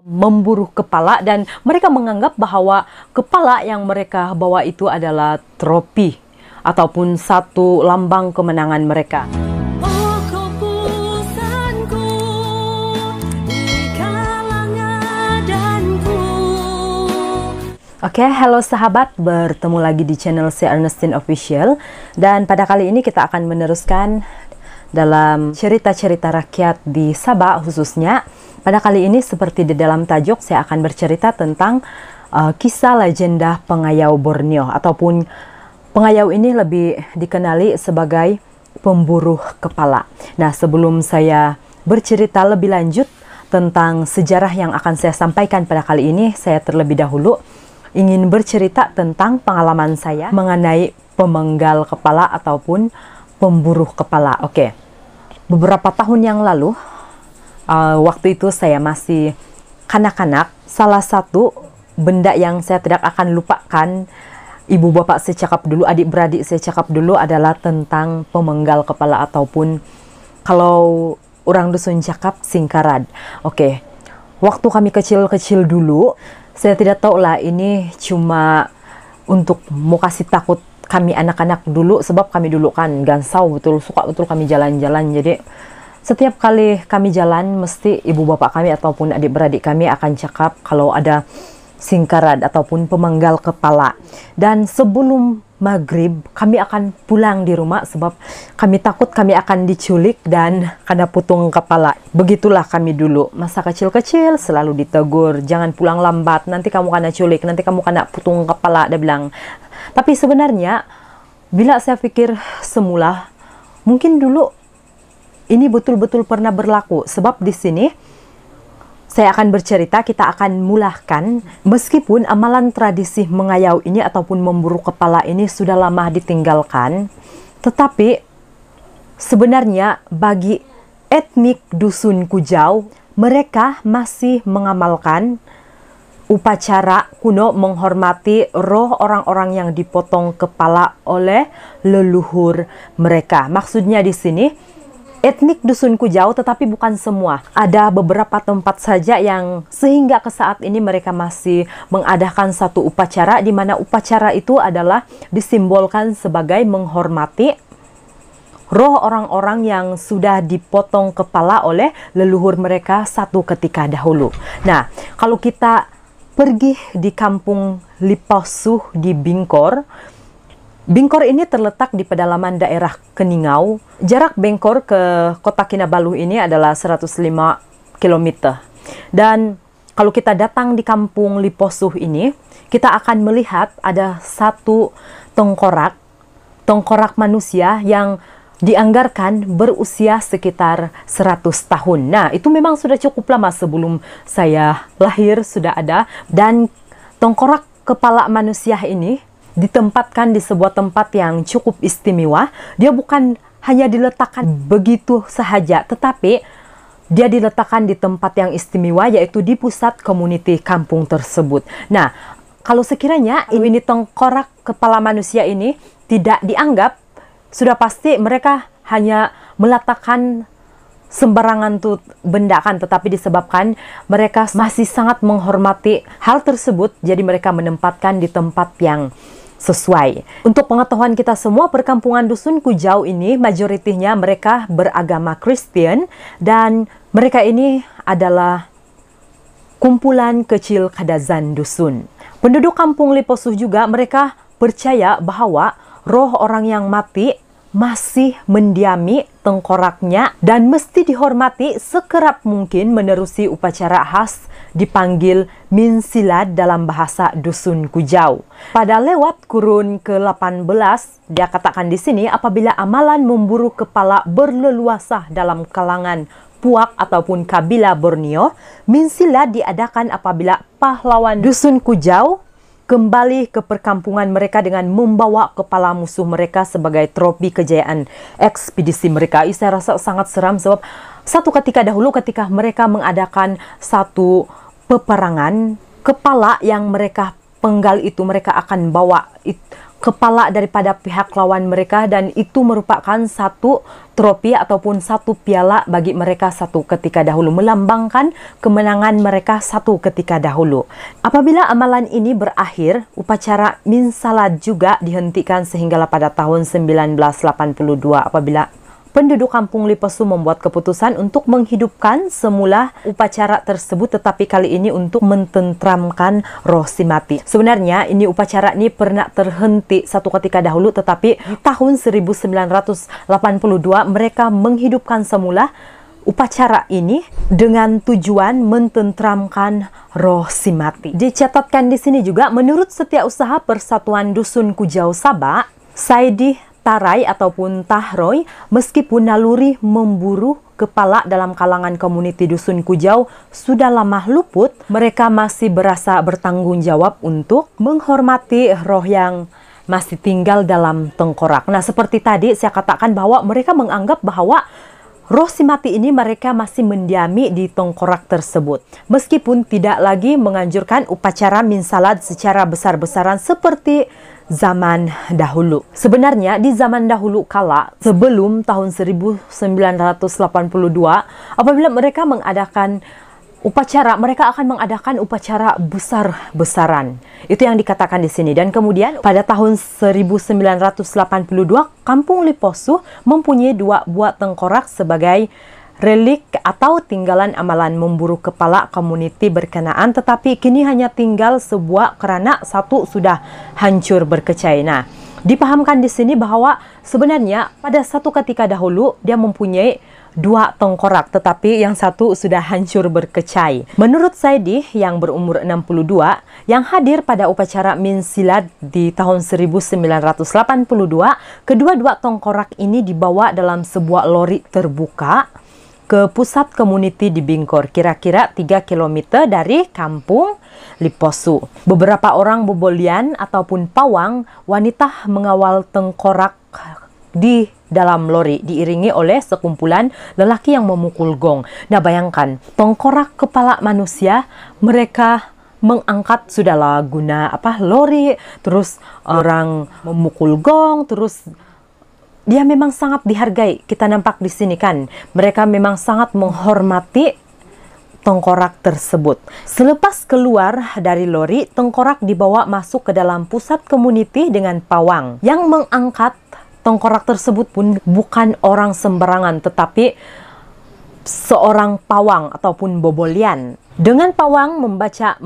memburu kepala, dan mereka menganggap bahwa kepala yang mereka bawa itu adalah trofi ataupun satu lambang kemenangan mereka. Oke, halo sahabat, bertemu lagi di channel Si Ernestine Official, dan pada kali ini kita akan meneruskan dalam cerita-cerita rakyat di Sabah khususnya. Pada kali ini seperti di dalam tajuk, saya akan bercerita tentang kisah legenda pengayau Borneo, ataupun pengayau ini lebih dikenali sebagai pemburu kepala. Nah, sebelum saya bercerita lebih lanjut tentang sejarah yang akan saya sampaikan pada kali ini, saya terlebih dahulu ingin bercerita tentang pengalaman saya mengenai pemenggal kepala ataupun pemburu kepala. Oke, beberapa tahun yang lalu, waktu itu saya masih kanak-kanak, salah satu benda yang saya tidak akan lupakan, ibu bapak saya cakap dulu, adik-beradik saya cakap dulu, adalah tentang pemenggal kepala ataupun kalau orang dusun cakap singkarad. Oke, waktu kami kecil-kecil dulu, saya tidak tahu lah ini cuma untuk mau kasih takut kami anak-anak dulu, sebab kami dulu kan gansau betul, suka betul kami jalan-jalan. Jadi setiap kali kami jalan, mesti ibu bapak kami ataupun adik-beradik kami akan cakap kalau ada singkarad ataupun pemenggal kepala. Dan sebelum maghrib, kami akan pulang di rumah sebab kami takut kami akan diculik dan kena putung kepala. Begitulah kami dulu. Masa kecil-kecil selalu ditegur, jangan pulang lambat, nanti kamu kena culik, nanti kamu kena putung kepala, dia bilang. Tapi sebenarnya, bila saya pikir semula, mungkin dulu ini betul-betul pernah berlaku, sebab di sini saya akan bercerita, kita akan mulahkan, meskipun amalan tradisi mengayau ini ataupun memburu kepala ini sudah lama ditinggalkan, tetapi sebenarnya bagi etnik dusun Kujau, mereka masih mengamalkan upacara kuno menghormati roh orang-orang yang dipotong kepala oleh leluhur mereka. Maksudnya di sini etnik dusun Kujau, tetapi bukan semua. Ada beberapa tempat saja yang sehingga ke saat ini mereka masih mengadakan satu upacara, di mana upacara itu adalah disimbolkan sebagai menghormati roh orang-orang yang sudah dipotong kepala oleh leluhur mereka satu ketika dahulu. Nah, kalau kita pergi di kampung Liposuh di Bingkor, Bingkor ini terletak di pedalaman daerah Keningau. Jarak Bingkor ke kota Kinabalu ini adalah 105 km. Dan kalau kita datang di kampung Liposuh ini, kita akan melihat ada satu tengkorak manusia yang dianggarkan berusia sekitar 100 tahun. Nah, itu memang sudah cukup lama, sebelum saya lahir sudah ada. Dan tengkorak kepala manusia ini ditempatkan di sebuah tempat yang cukup istimewa. Dia bukan hanya diletakkan begitu sahaja, tetapi dia diletakkan di tempat yang istimewa, yaitu di pusat komuniti kampung tersebut. Nah, kalau sekiranya ini tengkorak kepala manusia ini tidak dianggap, sudah pasti mereka hanya meletakkan sembarangan tuh benda kan, tetapi disebabkan mereka masih sangat menghormati hal tersebut, jadi mereka menempatkan di tempat yang sesuai. Untuk pengetahuan kita semua, perkampungan dusun Kujau ini majoritinya mereka beragama Kristen, dan mereka ini adalah kumpulan kecil kadazan dusun. Penduduk kampung Liposuh juga mereka percaya bahwa roh orang yang mati masih mendiami tengkoraknya dan mesti dihormati sekerap mungkin menerusi upacara khas dipanggil minsilad dalam bahasa dusun Kujau. Pada lewat kurun ke-18, dia katakan di sini, apabila amalan memburu kepala berleluasah dalam kalangan Puak ataupun kabilah Borneo, minsilad diadakan apabila pahlawan dusun Kujau kembali ke perkampungan mereka dengan membawa kepala musuh mereka sebagai trofi kejayaan ekspedisi mereka. Saya rasa sangat seram, sebab satu ketika dahulu ketika mereka mengadakan satu peperangan, kepala yang mereka penggal itu mereka akan bawa kepala daripada pihak lawan mereka, dan itu merupakan satu trofi ataupun satu piala bagi mereka satu ketika dahulu, melambangkan kemenangan mereka satu ketika dahulu. Apabila amalan ini berakhir, upacara min salat juga dihentikan sehinggalah pada tahun 1982 apabila penduduk kampung Liposu membuat keputusan untuk menghidupkan semula upacara tersebut, tetapi kali ini untuk mententramkan roh si mati. Sebenarnya ini upacara ini pernah terhenti satu ketika dahulu, tetapi di tahun 1982 mereka menghidupkan semula upacara ini dengan tujuan mententramkan roh si mati. Dicatatkan di sini juga, menurut Setiausaha Persatuan Dusun Kujau Sabak, Saidi Tarai ataupun Tahroy, meskipun naluri memburu kepala dalam kalangan komuniti Dusun Kujau sudah lama luput, mereka masih berasa bertanggung jawab untuk menghormati roh yang masih tinggal dalam tengkorak. Nah, seperti tadi saya katakan bahwa mereka menganggap bahwa roh si mati ini mereka masih mendiami di tengkorak tersebut. Meskipun tidak lagi menganjurkan upacara min salat secara besar-besaran seperti zaman dahulu. Sebenarnya di zaman dahulu kala, sebelum tahun 1982, apabila mereka mengadakan upacara, mereka akan mengadakan upacara besar-besaran. Itu yang dikatakan di sini. Dan kemudian pada tahun 1982, Kampung Liposu mempunyai 2 buah tengkorak sebagai relik atau tinggalan amalan memburu kepala komuniti berkenaan, tetapi kini hanya tinggal sebuah karena satu sudah hancur berkecai. Nah, dipahamkan di sini bahwa sebenarnya pada satu ketika dahulu dia mempunyai 2 tengkorak, tetapi yang satu sudah hancur berkecai. Menurut Saidi yang berumur 62, yang hadir pada upacara min silat di tahun 1982, kedua-dua tengkorak ini dibawa dalam sebuah lori terbuka ke pusat komuniti di Bingkor, kira-kira 3 km dari kampung Liposu. Beberapa orang bobolian ataupun pawang wanita mengawal tengkorak di dalam lori, diiringi oleh sekumpulan lelaki yang memukul gong. Nah, bayangkan, tengkorak kepala manusia mereka mengangkat, sudahlah guna lori, terus orang memukul gong, terus dia memang sangat dihargai. Kita nampak di sini kan, mereka memang sangat menghormati tengkorak tersebut. Selepas keluar dari lori, tengkorak dibawa masuk ke dalam pusat komuniti dengan pawang. Yang mengangkat tengkorak tersebut pun bukan orang sembarangan, tetapi seorang pawang ataupun bobolian. Dengan pawang membaca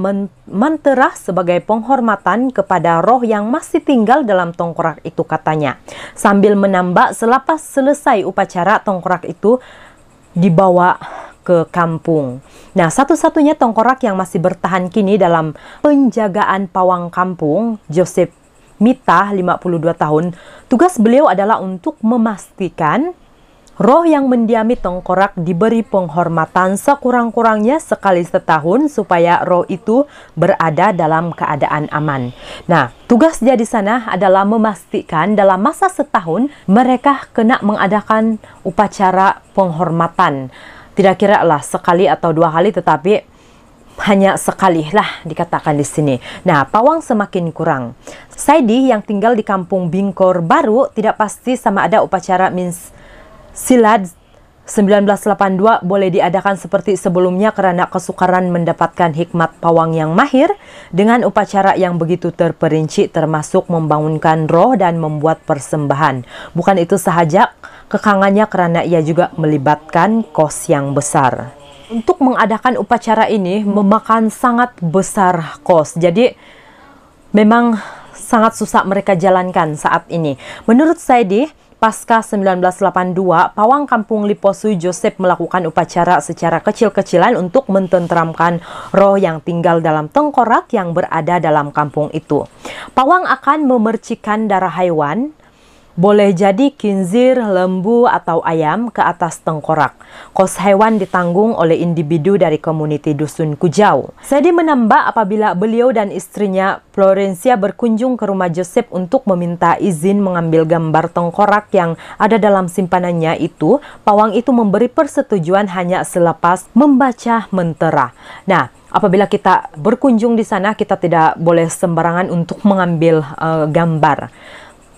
mantra sebagai penghormatan kepada roh yang masih tinggal dalam tengkorak itu, katanya. Sambil menambah, selepas selesai upacara, tengkorak itu dibawa ke kampung. Nah, satu-satunya tengkorak yang masih bertahan kini dalam penjagaan pawang kampung, Joseph Mita, 52 tahun, tugas beliau adalah untuk memastikan roh yang mendiami tengkorak diberi penghormatan sekurang-kurangnya sekali setahun supaya roh itu berada dalam keadaan aman. Nah, tugas dia di sana adalah memastikan dalam masa setahun mereka kena mengadakan upacara penghormatan. Tidak kira lah sekali atau 2 kali, tetapi hanya sekali lah dikatakan di sini. Nah, pawang semakin kurang. Saidi yang tinggal di kampung Bingkor baru tidak pasti sama ada upacara silat 1982 boleh diadakan seperti sebelumnya karena kesukaran mendapatkan hikmat pawang yang mahir dengan upacara yang begitu terperinci, termasuk membangunkan roh dan membuat persembahan. Bukan itu sahaja kekangannya karena ia juga melibatkan kos yang besar. Untuk mengadakan upacara ini memakan sangat besar kos, jadi memang sangat susah mereka jalankan saat ini. Menurut Saidi, pasca 1982, pawang kampung Liposu Joseph melakukan upacara secara kecil-kecilan untuk mententramkan roh yang tinggal dalam tengkorak yang berada dalam kampung itu. Pawang akan memercikan darah hewan, boleh jadi khinzir, lembu, atau ayam ke atas tengkorak. Kos hewan ditanggung oleh individu dari komuniti Dusun Kujau. Saidi menambah apabila beliau dan istrinya Florencia berkunjung ke rumah Joseph untuk meminta izin mengambil gambar tengkorak yang ada dalam simpanannya itu, pawang itu memberi persetujuan hanya selepas membaca mentera. Nah, apabila kita berkunjung di sana, kita tidak boleh sembarangan untuk mengambil gambar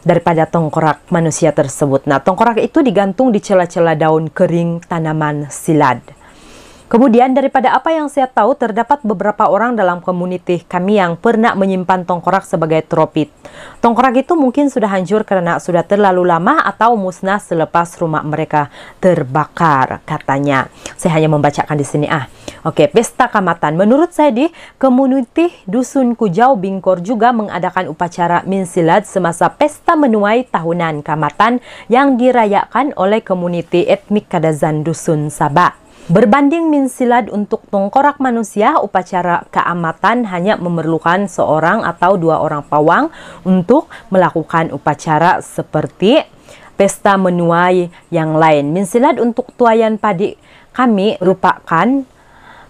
daripada tengkorak manusia tersebut. Nah, tengkorak itu digantung di celah-celah daun kering tanaman silad. Kemudian daripada apa yang saya tahu, terdapat beberapa orang dalam komuniti kami yang pernah menyimpan tengkorak sebagai tropi. Tengkorak itu mungkin sudah hancur karena sudah terlalu lama atau musnah selepas rumah mereka terbakar, katanya. Saya hanya membacakan di sini. Oke, pesta kamatan. Menurut saya di komuniti Dusun Kujau Bingkor juga mengadakan upacara minsilad semasa pesta menuai tahunan kamatan yang dirayakan oleh komuniti etnik Kadazan Dusun Sabak. Berbanding minsilad untuk tengkorak manusia, upacara keamatan hanya memerlukan seorang atau dua orang pawang untuk melakukan upacara seperti pesta menuai yang lain. Minsilad untuk tuayan padi kami merupakan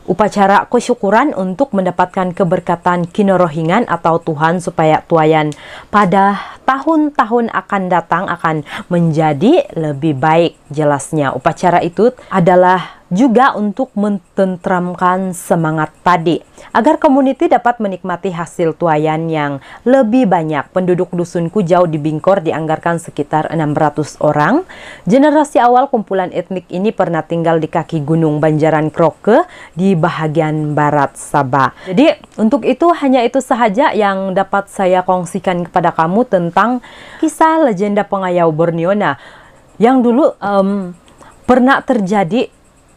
upacara kesyukuran untuk mendapatkan keberkatan kinorohingan atau Tuhan supaya tuayan pada tahun-tahun akan datang akan menjadi lebih baik. Jelasnya, upacara itu adalah juga untuk mententramkan semangat padi agar komuniti dapat menikmati hasil tuayan yang lebih banyak. Penduduk Dusun Kujau di Bingkor dianggarkan sekitar 600 orang. Generasi awal kumpulan etnik ini pernah tinggal di kaki Gunung Banjaran Kroke di bahagian barat Sabah. Jadi untuk itu hanya itu sahaja yang dapat saya kongsikan kepada kamu tentang kisah legenda pengayau Borneo. Nah, yang dulu pernah terjadi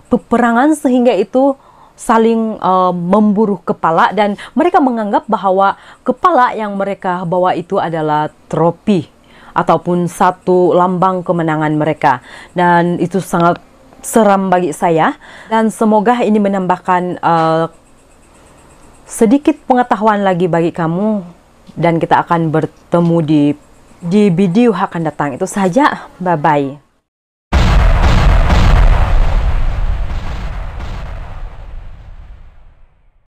peperangan sehingga itu saling memburu kepala, dan mereka menganggap bahwa kepala yang mereka bawa itu adalah tropi ataupun satu lambang kemenangan mereka, dan itu sangat seram bagi saya, dan semoga ini menambahkan sedikit pengetahuan lagi bagi kamu, dan kita akan bertemu di video akan datang. Itu saja, bye bye.